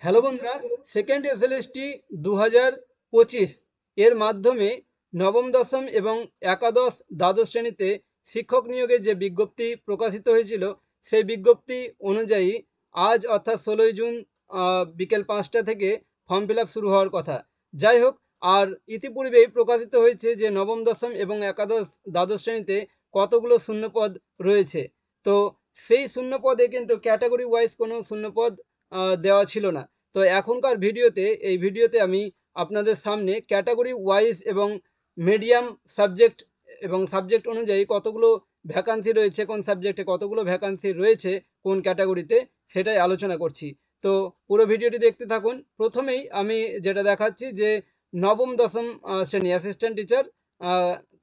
Hello বন্ধুরা, second SLST 2025 এর মাধ্যমে নবম দশম এবং একাদশ দ্বাদশ শ্রেণীতে শিক্ষক নিয়োগের যে বিজ্ঞপ্তি প্রকাশিত হয়েছিল সেই বিজ্ঞপ্তি অনুযায়ী আজ অর্থাৎ 16ই জুন বিকেল 5টা থেকে ফর্ম ফিল আপ শুরু হওয়ার কথা। যাই হোক, আর ইতিপূর্বেই প্রকাশিত হয়েছে যে নবম দশম এবং একাদশ দ্বাদশ শ্রেণীতে কতগুলো শূন্যপদ রয়েছে। তো সেই শূন্যপদে কিন্তু ক্যাটাগরি ওয়াইজ কোনো শূন্যপদ দেওয়া ছিল না। তো এখনকার এই ভিডিওতে আমি আপনাদের সামনে ক্যাটাগরি ওয়াইজ এবং মিডিয়াম সাবজেক্ট এবং সাবজেক্ট অনুযায়ী কতগুলো ভ্যাকান্সি রয়েছে, কোন সাবজেক্টে কতগুলো ভ্যাকান্সি রয়েছে, কোন ক্যাটাগরিতে, সেটাই আলোচনা করছি। তো পুরো ভিডিওটি দেখতে থাকুন। প্রথমেই আমি যেটা দেখাচ্ছি যে নবম দশম শ্রেণী অ্যাসিস্ট্যান্ট টিচার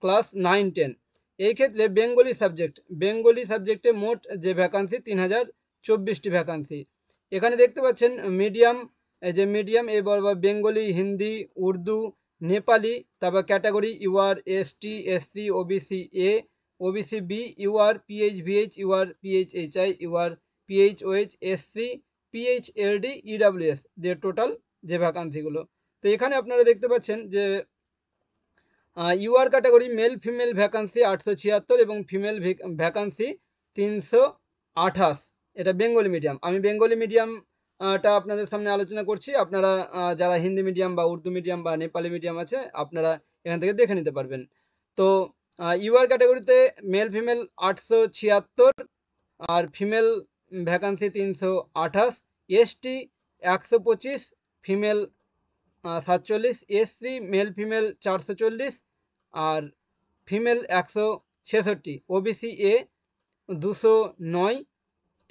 ক্লাস 9-10 এই ক্ষেত্রে বেঙ্গলি সাবজেক্টে মোট যে ভ্যাকান্সি 3024টি ভ্যাকান্সি। এখানে দেখতে পাচ্ছেন মিডিয়াম, এই যে মিডিয়াম এ বরাবর বেঙ্গলি, হিন্দি, উর্দু, নেপালি, তারপর category UR ST, SC, OBC A, OBC B, UR PH VH, UR PHHI, UR PHOH, SC, PHLD, EWS দিয়ে টোটাল যে ভ্যাকান্সিগুলো। তো এখানে আপনারা দেখতে পাচ্ছেন যে UR category male female vacancy 876 এবং ফিমেল ভ্যাকান্সি 328। এটা বেঙ্গলি মিডিয়াম। আমি বেঙ্গলি মিডিয়ামটা আপনাদের সামনে আলোচনা করছি। আপনারা যারা হিন্দি মিডিয়াম বা উর্দু মিডিয়াম বা নেপালি মিডিয়াম আছে আপনারা এখান থেকে দেখে নিতে পারবেন। তো ইউআর ক্যাটাগরিতে মেল ফিমেল 876 আর female vacancy 328, ST 125, female 47, SC male female 440 আর ফিমেল 166, ওবিসি এ 209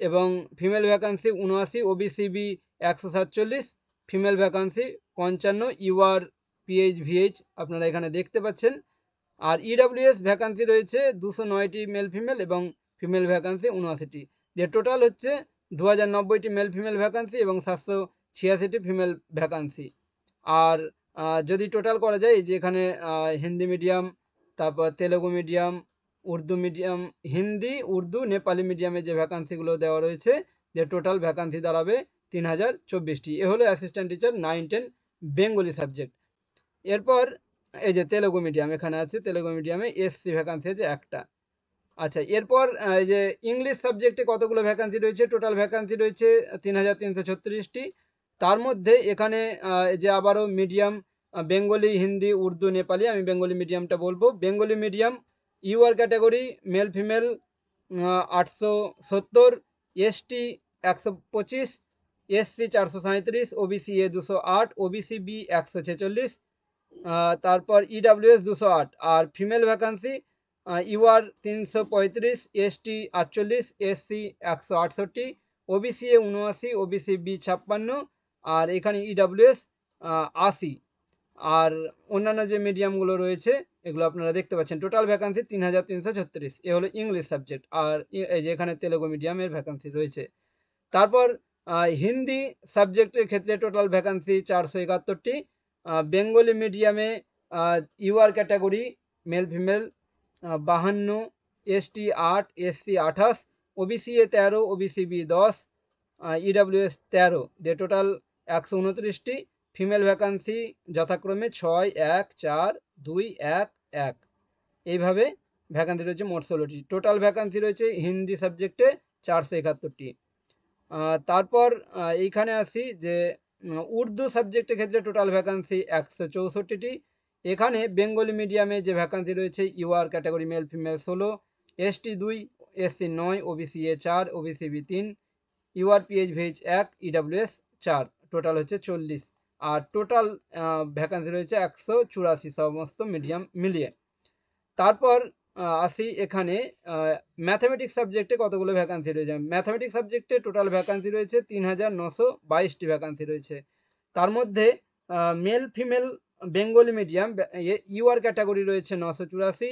এবং female vacancy 79, OBC B 147, female vacancy 55, UR PH VH আপনারা এখানে দেখতে পাচ্ছেন। আর ইডাব্লিউএস ভ্যাকান্সি রয়েছে 209টি মেল ফিমেল এবং ফিমেল ভ্যাকান্সি 79টি, যে টোটাল হচ্ছে 2090টি মেল ফিমেল ভ্যাকান্সি এবং 786টি ফিমেল ভ্যাকান্সি। আর যদি টোটাল করা যায়, যে এখানে হিন্দি মিডিয়াম, তারপর তেলেগু মিডিয়াম, উর্দু মিডিয়াম, হিন্দি, উর্দু, নেপালি মিডিয়ামে যে ভ্যাকান্সিগুলো দেওয়া রয়েছে, যে টোটাল ভ্যাকান্সি দাঁড়াবে 3024টি। এ হলো অ্যাসিস্ট্যান্ট টিচার 9-10 বেঙ্গলি সাবজেক্ট। এরপর এই যে তেলেগু মিডিয়াম এখানে আছে, তেলেগু মিডিয়ামে এসসি ভ্যাকান্সি আছে একটা। আচ্ছা, এরপর এই যে ইংলিশ সাবজেক্টে কতগুলো ভ্যাকান্সি রয়েছে, টোটাল ভ্যাকান্সি রয়েছে 3336টি। তার মধ্যে এখানে যে আবারও মিডিয়াম বেঙ্গলি, হিন্দি, উর্দু, নেপালি, আমি বেঙ্গলি মিডিয়ামটা বলবো। Bengali medium UR category male female 870, ST 125, SC 437, OBC A 208, OBC B 146, তারপর ইডাব্লিউএস 208 আর female vacancy UR 335, ST 48, SC 168, OBC A 79, OBC B 56 আর এখানে ইডাব্লিউএস 80। আর অন্যান্য যে মিডিয়ামগুলো রয়েছে এগুলো আপনারা দেখতে পাচ্ছেন। Total vacancy 3336। এ হলো ইংলিশ সাবজেক্ট। আর এই যে এখানে তেলেগু মিডিয়ামের ভ্যাকান্সি রয়েছে। তারপর হিন্দি সাবজেক্টের ক্ষেত্রে টোটাল ভ্যাকান্সি 471টি। বেঙ্গলি মিডিয়ামে UR category male female 52, ST 8, SC 28, OBC A 13, OBC B 10, EWS 13 দিয়ে টোটাল 129টি। ফিমেল ভ্যাকান্সি যথাক্রমে 6, 1, 4, 2, 1, 1। এইভাবে ভ্যাকান্সি রয়েছে মোট 16টি। টোটাল ভ্যাকান্সি রয়েছে হিন্দি সাবজেক্টে 471টি। তারপর এইখানে আসি যে উর্দু সাবজেক্টের ক্ষেত্রে টোটাল ভ্যাকান্সি 164টি। এখানে বেঙ্গলি মিডিয়ামে যে ভ্যাকান্সি রয়েছে UR category male female 16, ST 2, SC 9, OBC A 4, OBC B 3, UR PH VH 1, EWS 4, total হচ্ছে 40। আর টোটাল ভ্যাকান্সি রয়েছে 184 সমস্ত মিডিয়াম মিলিয়ে। তারপর আসি এখানে ম্যাথামেটিক্স সাবজেক্টে কতগুলো ভ্যাকান্সি রয়েছে। ম্যাথামেটিক্স সাবজেক্টে টোটাল ভ্যাকান্সি রয়েছে 3922টি ভ্যাকান্সি রয়েছে। তার মধ্যে male female Bengali medium UR category রয়েছে 984,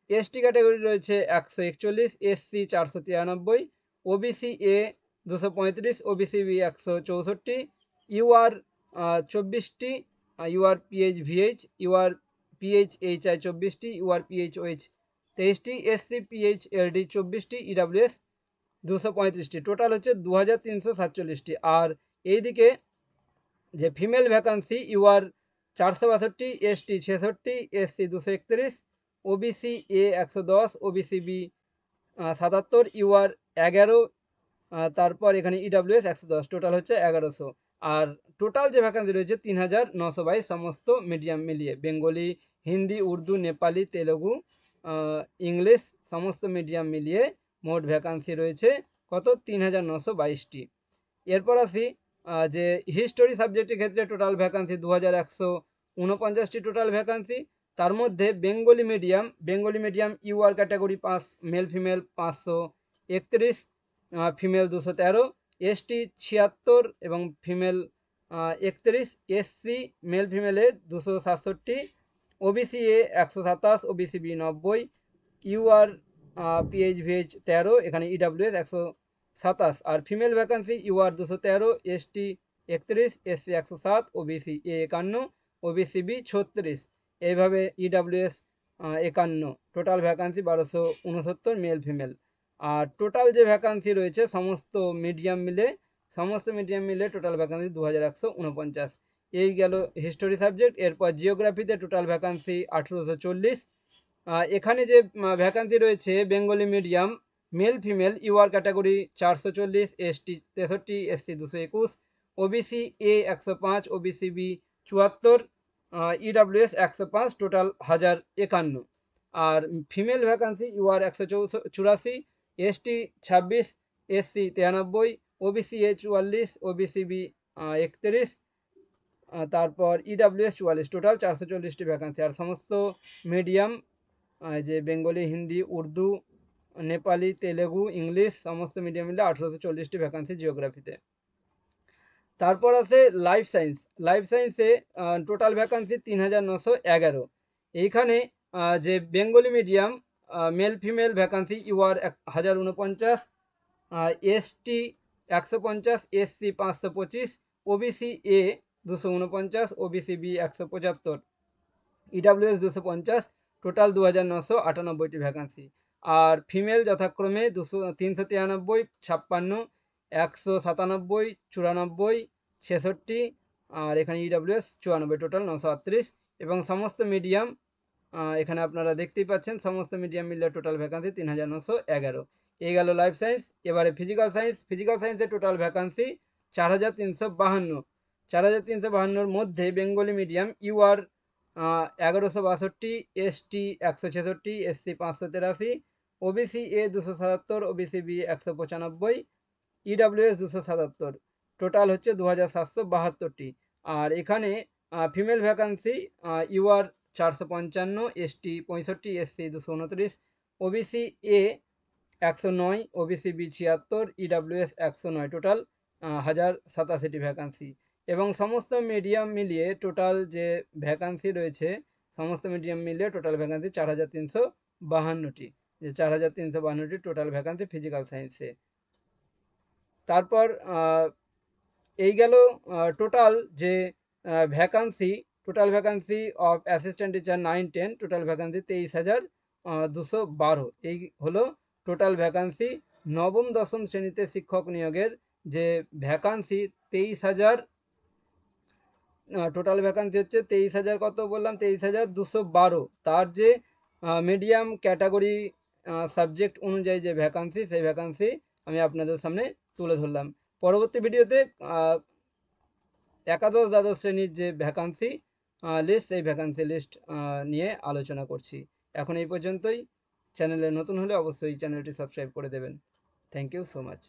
এসটি ক্যাটাগরি রয়েছে 141, SC 493, OBC A 235, OBC B 164, UR 24টি, UR PH VH, UR PHHI 24টি, ইউআর পিএইচওএইচ 23টি, এসসি পিএইচএলডি 24টি, ইডাব্লিউএস 235টি। টোটাল হচ্ছে 2347টি। আর এইদিকে যে female vacancy UR 462, ST 66, SC 231, OBC A 110, OBC B 77, UR 11, তারপর এখানে ইডাব্লিউএস 110, টোটাল হচ্ছে 1100। আর টোটাল যে ভ্যাকান্সি রয়েছে 3922, সমস্ত মিডিয়াম মিলিয়ে বেঙ্গলি, হিন্দি, উর্দু, নেপালি, তেলেগু, ইংলিশ সমস্ত মিডিয়াম মিলিয়ে মোট ভ্যাকান্সি রয়েছে কত? 3922টি। এরপর আসি যে হিস্টোরি সাবজেক্টের ক্ষেত্রে টোটাল ভ্যাকান্সি 2149টি টোটাল ভ্যাকান্সি। তার মধ্যে Bengali medium UR category 5, male female 531, female 213, ST 76 এবং ফিমেল 31, এসসি মেল ফিমেলে 267, OBC A 127, OBC B 90, UR PHVH 13, এখানে ইডাব্লিউএস 127, আর female vacancy UR 213, ST 31, SC 107, OBC A 51, OBC B 36, এইভাবে EWS 51। Total vacancy 1269 male female. আর total যে vacancy রয়েছে সমস্ত medium মিলে টোটাল ভ্যাকান্সি 2149। এই গেল হিস্টোরি সাবজেক্ট। এরপর জিওগ্রাফিতে টোটাল ভ্যাকান্সি 1840। এখানে যে ভ্যাকান্সি রয়েছে Bengali medium male female UR category 440, ST 63, SC 221, OBC A 105, OBC B 74, EWS 105, total 1051। আর female vacancy UR 184, ST 26, SC 93, OBC A 44, OBC B 31, তারপর ইডাব্লিউএস 44, টোটাল 440টি vacancy. আর সমস্ত মিডিয়াম যে বেঙ্গলি, হিন্দি, উর্দু, নেপালি, তেলেগু, ইংলিশ সমস্ত মিডিয়াম মিলে 1840টি ভ্যাকান্সি জিওগ্রাফিতে। তারপর আছে লাইফ সায়েন্সে টোটাল ভ্যাকান্সি 3911। এইখানে যে Bengali medium male female vacancy UR 1049, ST 150, SC 525, OBC A 249, OBC B 175, EWS 250, total 2998টি ভ্যাকান্সি। আর ফিমেল যথাক্রমে 393, 56, 197, 94, 66, আর এখানে ইডাব্লিউএস 94, টোটাল 938। এবং সমস্ত মিডিয়াম এখানে আপনারা দেখতেই পাচ্ছেন সমস্ত মিডিয়াম মিলে টোটাল ভ্যাকান্সি 3911। এই গেল লাইফ সায়েন্স। এবারে ফিজিক্যাল সায়েন্সে টোটাল ভ্যাকান্সি 4352। 4352-র মধ্যে Bengali medium UR 1162, ST 166, SC 583, OBC A 277, OBC B 195, EWS 277, total হচ্ছে 2772টি। আর এখানে female vacancy UR 455, ST 65, SC 229, OBC A 109, OBC B 76, EWS 109, total 1087টি ভ্যাকান্সি। এবং সমস্ত মিডিয়াম মিলিয়ে টোটাল যে ভ্যাকান্সি রয়েছে সমস্ত মিডিয়াম মিলিয়ে টোটাল ভ্যাকান্সি 4352টি। যে 4352টি টোটাল ভ্যাকান্সি ফিজিক্যাল সায়েন্সে। তারপর এই গেল টোটাল যে total vacancy of assistant teacher 9-10, total vacancy 23,212। এই হলো টোটাল ভ্যাকান্সি নবম দশম শ্রেণীতে শিক্ষক নিয়োগের যে ভ্যাকান্সি 23,000। টোটাল ভ্যাকান্সি হচ্ছে 23,000, কত বললাম, 23,212। তার যে মিডিয়াম ক্যাটাগরি সাবজেক্ট অনুযায়ী যে ভ্যাকান্সি সেই ভ্যাকান্সি আমি আপনাদের সামনে তুলে ধরলাম। পরবর্তী ভিডিওতে একাদশ দ্বাদশ শ্রেণীর যে ভ্যাকান্সি লিস্ট সেই ভ্যাকান্সি লিস্ট নিয়ে আলোচনা করছি। এখন এই পর্যন্তই। চ্যানেলে নতুন হলে অবশ্যই চ্যানেলটি সাবস্ক্রাইব করে দেবেন। Thank you so much.